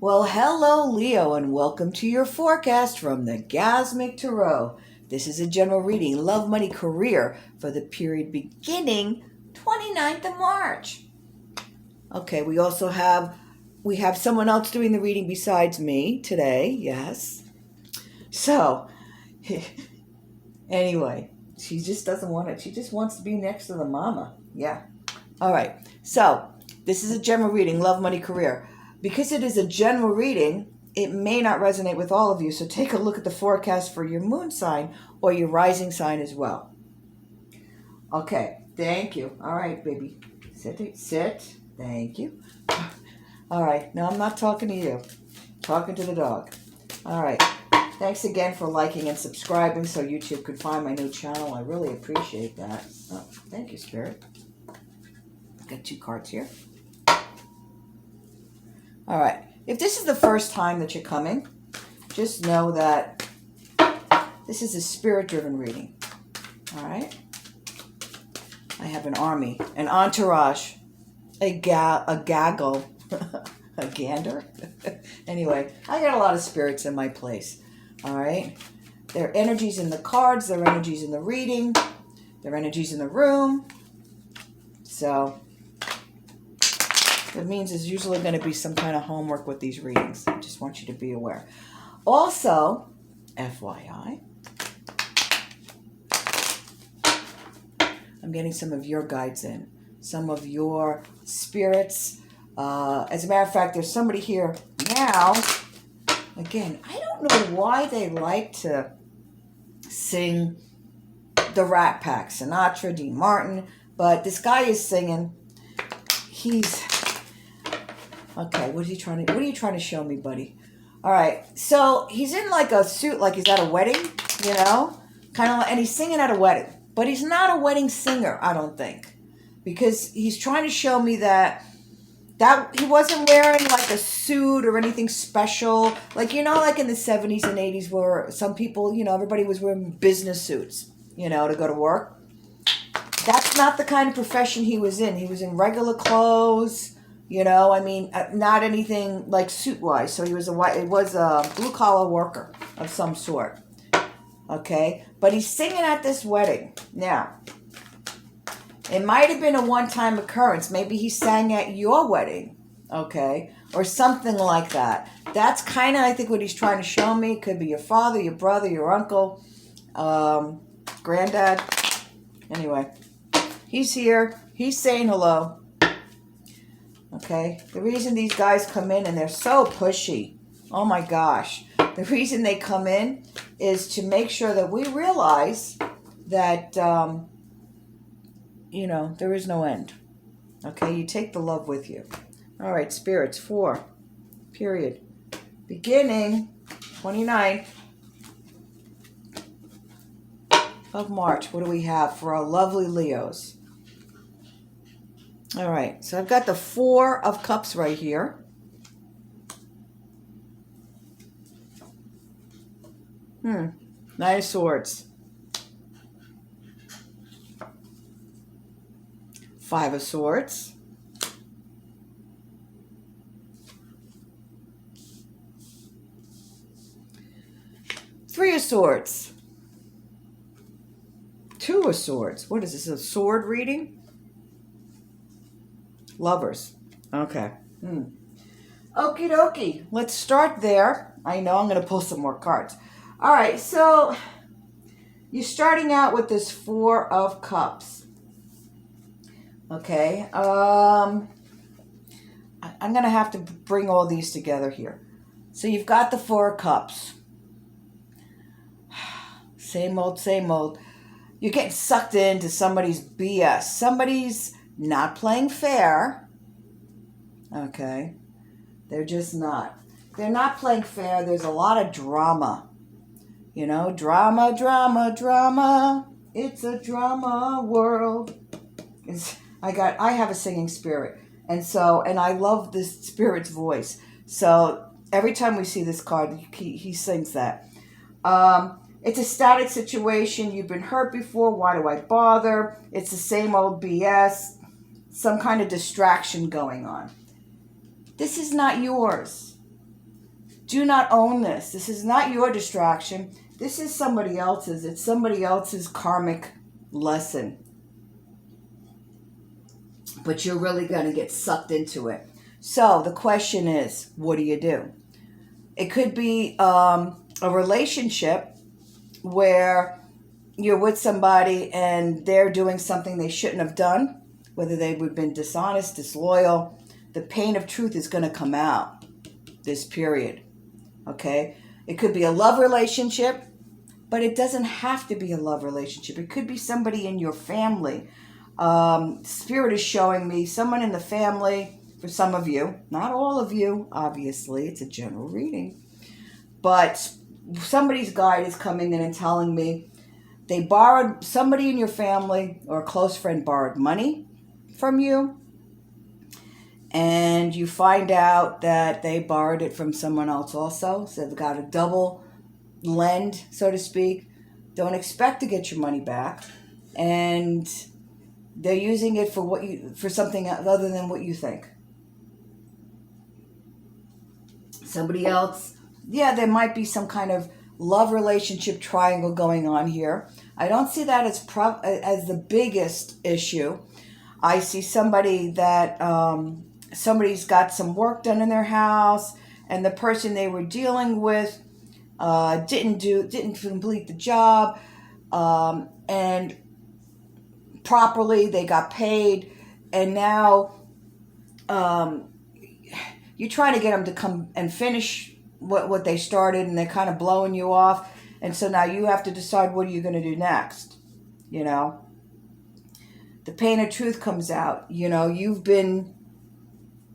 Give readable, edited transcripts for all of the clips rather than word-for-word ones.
Well, hello, Leo, and welcome to your forecast from the Gasmic Tarot. This is a general reading, love, money, career for the period beginning 29th of March. Okay, we have someone else doing the reading besides me today, yes. So, anyway, she just doesn't want it. She just wants to be next to the mama. Yeah. All right. So, this is a general reading, love, money, career. Because it is a general reading, it may not resonate with all of you. So take a look at the forecast for your moon sign or your rising sign as well. Okay. Thank you. All right, baby. Sit. Thank you. All right. Now I'm not talking to you. I'm talking to the dog. All right. Thanks again for liking and subscribing so YouTube could find my new channel. I really appreciate that. Oh, thank you, Spirit. Got 2 cards here. All right. If this is the first time that you're coming, just know that this is a spirit-driven reading. All right. I have an army, an entourage, a gaggle, a gander. Anyway, I got a lot of spirits in my place. All right. There are energies in the cards. There are energies in the reading. There are energies in the room. So it means there's usually going to be some kind of homework with these readings. I just want you to be aware. Also, FYI, I'm getting some of your guides in, some of your spirits. As a matter of fact, there's somebody here now. Again, I don't know why they like to sing the Rat Pack, Sinatra, Dean Martin, but this guy is singing. He's okay. What are you trying to show me, buddy? All right. So he's in like a suit, like he's at a wedding, kind of, and he's singing at a wedding. But he's not a wedding singer, I don't think, because he's trying to show me that he wasn't wearing like a suit or anything special, like like in the 70s and 80s, where some people, everybody was wearing business suits, to go to work. That's not the kind of profession he was in. He was in regular clothes. Not anything like suit-wise. So it was a blue-collar worker of some sort. Okay? But he's singing at this wedding. Now, it might have been a one-time occurrence. Maybe he sang at your wedding. Okay? Or something like that. That's kind of, I think, what he's trying to show me. It could be your father, your brother, your uncle, granddad. Anyway, he's here. He's saying hello. Okay, the reason these guys come in and they're so pushy, oh my gosh, the reason they come in is to make sure that we realize that, there is no end. Okay, you take the love with you. All right, spirits, 4, period. Beginning 29th of March. What do we have for our lovely Leos? All right, so I've got the 4 of Cups right here. Knight of Swords. 5 of Swords. Three of Swords. 2 of Swords. What is this, a sword reading? Lovers. Okay. Okie dokie. Let's start there. I know I'm going to pull some more cards. All right. So you're starting out with this 4 of Cups. Okay. I'm going to have to bring all these together here. So you've got the 4 of Cups. Same old, same old. You're getting sucked into somebody's BS. Somebody's not playing fair. Okay. They're just not. They're not playing fair. There's a lot of drama. Drama, drama, drama. It's a drama world. I have a singing spirit. And I love this spirit's voice. So every time we see this card, he sings that. It's a static situation. You've been hurt before. Why do I bother? It's the same old BS. Some kind of distraction going on. This is not yours. Do not own this. This is not your distraction. This is somebody else's. It's somebody else's karmic lesson. But you're really going to get sucked into it. So the question is, what do you do? It could be a relationship where you're with somebody and they're doing something they shouldn't have done, whether they've been dishonest, disloyal. The pain of truth is going to come out this period. Okay? It could be a love relationship, but it doesn't have to be a love relationship. It could be somebody in your family. Spirit is showing me someone in the family, for some of you, not all of you, obviously, it's a general reading, but somebody's guide is coming in and telling me somebody in your family or a close friend borrowed money from you, and you find out that they borrowed it from someone else also, so they've got a double lend, so to speak. Don't expect to get your money back, and they're using it for something other than what you think. Somebody else, yeah, there might be some kind of love relationship triangle going on here. I don't see that as the biggest issue. I see somebody that somebody's got some work done in their house, and the person they were dealing with didn't complete the job, and properly they got paid, and now you're trying to get them to come and finish what they started, and they're kind of blowing you off, and so now you have to decide what are you going to do next. The pain of truth comes out. You've been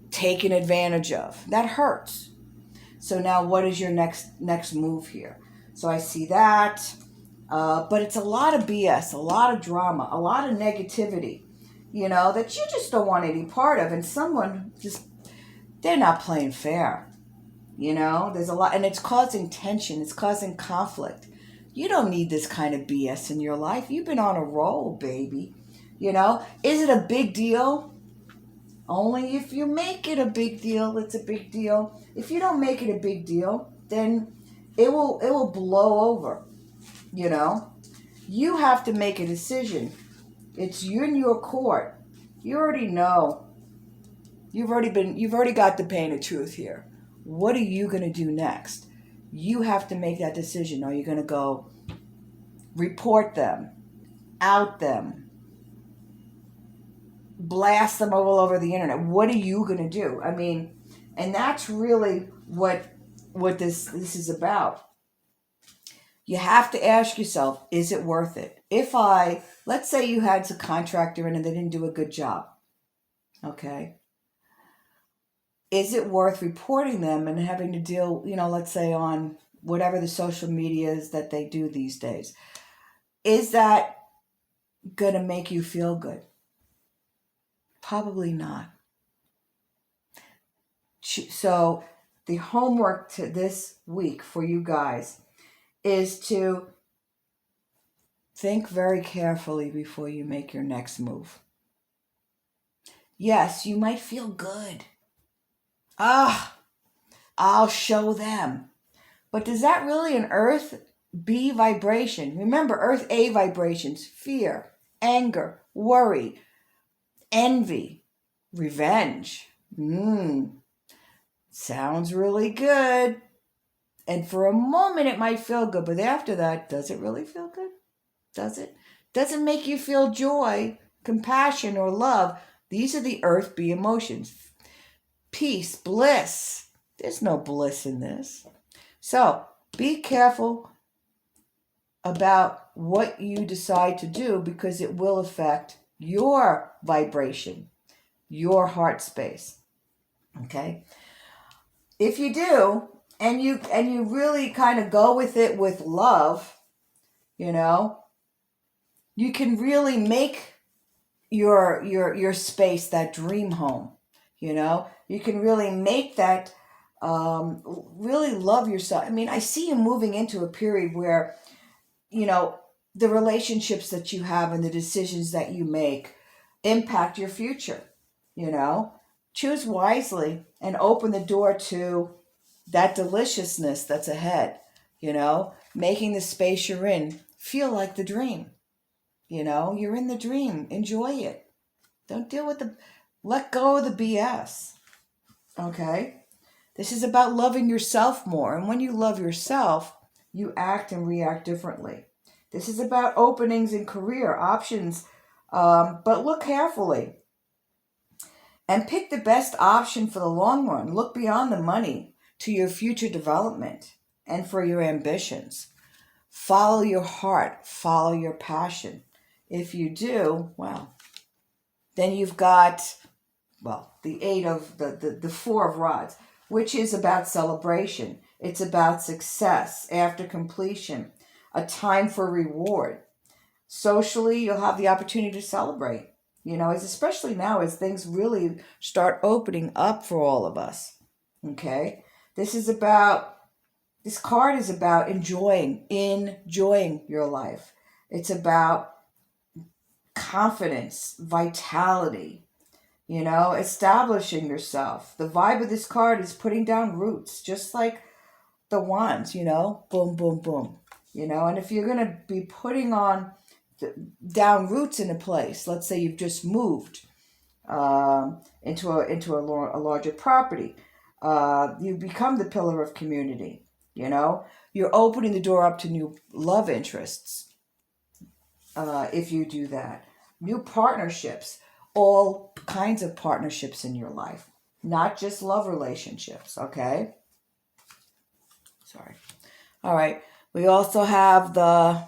taken advantage of. That hurts. So now what is your next move here? So I see that, but it's a lot of BS, a lot of drama, a lot of negativity, that you just don't want any part of, and someone they're not playing fair. There's a lot, and it's causing tension. It's causing conflict. You don't need this kind of BS in your life. You've been on a roll, baby. Is it a big deal? Only if you make it a big deal, it's a big deal. If you don't make it a big deal, then it will blow over. You have to make a decision. It's you in your court. You already know. You've already got the pain of truth here. What are you going to do next? You have to make that decision. Are you going to go report them, out them, blast them all over the internet? What are you going to do? And that's really what this is about. You have to ask yourself, is it worth it? Let's say you had a contractor in and they didn't do a good job. Okay. Is it worth reporting them and having to deal, let's say on whatever the social media is that they do these days? Is that going to make you feel good? Probably not. So the homework to this week for you guys is to think very carefully before you make your next move. Yes, you might feel good. I'll show them. But does that really an Earth B vibration? Remember, Earth A vibrations: fear, anger, worry, envy, revenge. Sounds really good. And for a moment it might feel good, but after that, does it really feel good? Does it? Does it make you feel joy, compassion, or love? These are the Earth B emotions. Peace, bliss. There's no bliss in this. So be careful about what you decide to do, because it will affect your vibration, your heart space. Okay? If you do, and you really kind of go with it with love, you can really make your space that dream home. You can really make that, really love yourself. I see you moving into a period where, the relationships that you have and the decisions that you make impact your future. Choose wisely and open the door to that deliciousness that's ahead, making the space you're in feel like the dream. You're in the dream. Enjoy it. Don't let go of the BS. Okay? This is about loving yourself more. And when you love yourself, you act and react differently. This is about openings in career options, but look carefully and pick the best option for the long run. Look beyond the money to your future development and for your ambitions. Follow your heart, follow your passion. If you do, well, then you've got, the eight of the four of rods, which is about celebration. It's about success after completion, a time for reward. Socially, you'll have the opportunity to celebrate, especially now as things really start opening up for all of us. Okay? This card is about enjoying your life. It's about confidence, vitality, establishing yourself. The vibe of this card is putting down roots, just like the wands, boom, boom, boom, and if you're going to be putting down roots in a place, let's say you've just moved into a larger property, you become the pillar of community, you're opening the door up to new love interests. If you do that, new partnerships, all kinds of partnerships in your life, not just love relationships. Okay. Sorry. All right. We also have the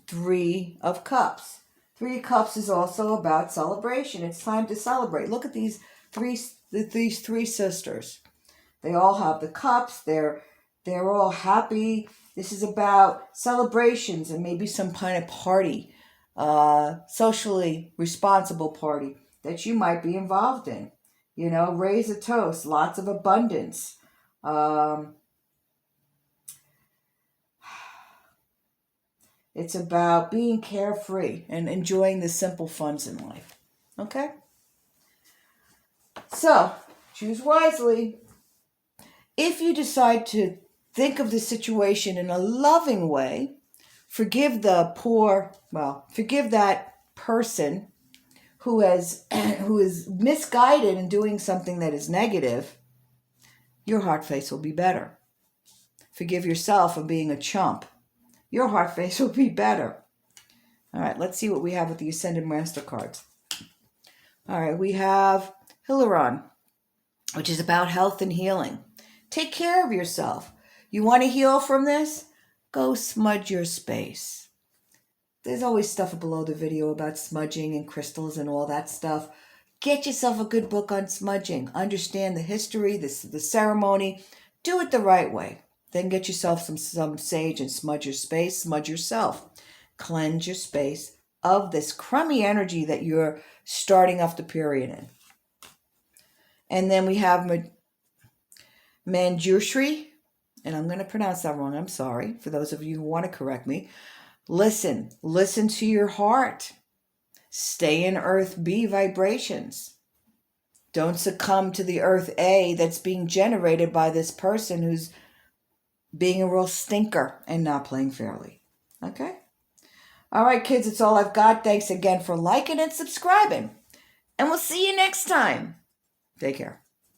Three of Cups. Three of Cups is also about celebration. It's time to celebrate. Look at these three sisters. They all have the cups. They're all happy. This is about celebrations and maybe some kind of party, socially responsible party that you might be involved in. Raise a toast, lots of abundance. It's about being carefree and enjoying the simple funs in life. Okay? So, choose wisely. If you decide to think of the situation in a loving way, forgive that person who is misguided in doing something that is negative, your heart face will be better. Forgive yourself for being a chump. Your heart face will be better. All right, let's see what we have with the Ascended Master cards. All right, we have Hilaron, which is about health and healing. Take care of yourself. You want to heal from this? Go smudge your space. There's always stuff below the video about smudging and crystals and all that stuff. Get yourself a good book on smudging. Understand the history, the ceremony. Do it the right way. Then get yourself some sage and smudge your space, smudge yourself. Cleanse your space of this crummy energy that you're starting off the period in. And then we have Manjushri, and I'm going to pronounce that wrong. I'm sorry for those of you who want to correct me. Listen to your heart. Stay in Earth B vibrations. Don't succumb to the Earth A that's being generated by this person who's being a real stinker and not playing fairly. Okay? All right, kids, it's all I've got. Thanks again for liking and subscribing. And we'll see you next time. Take care.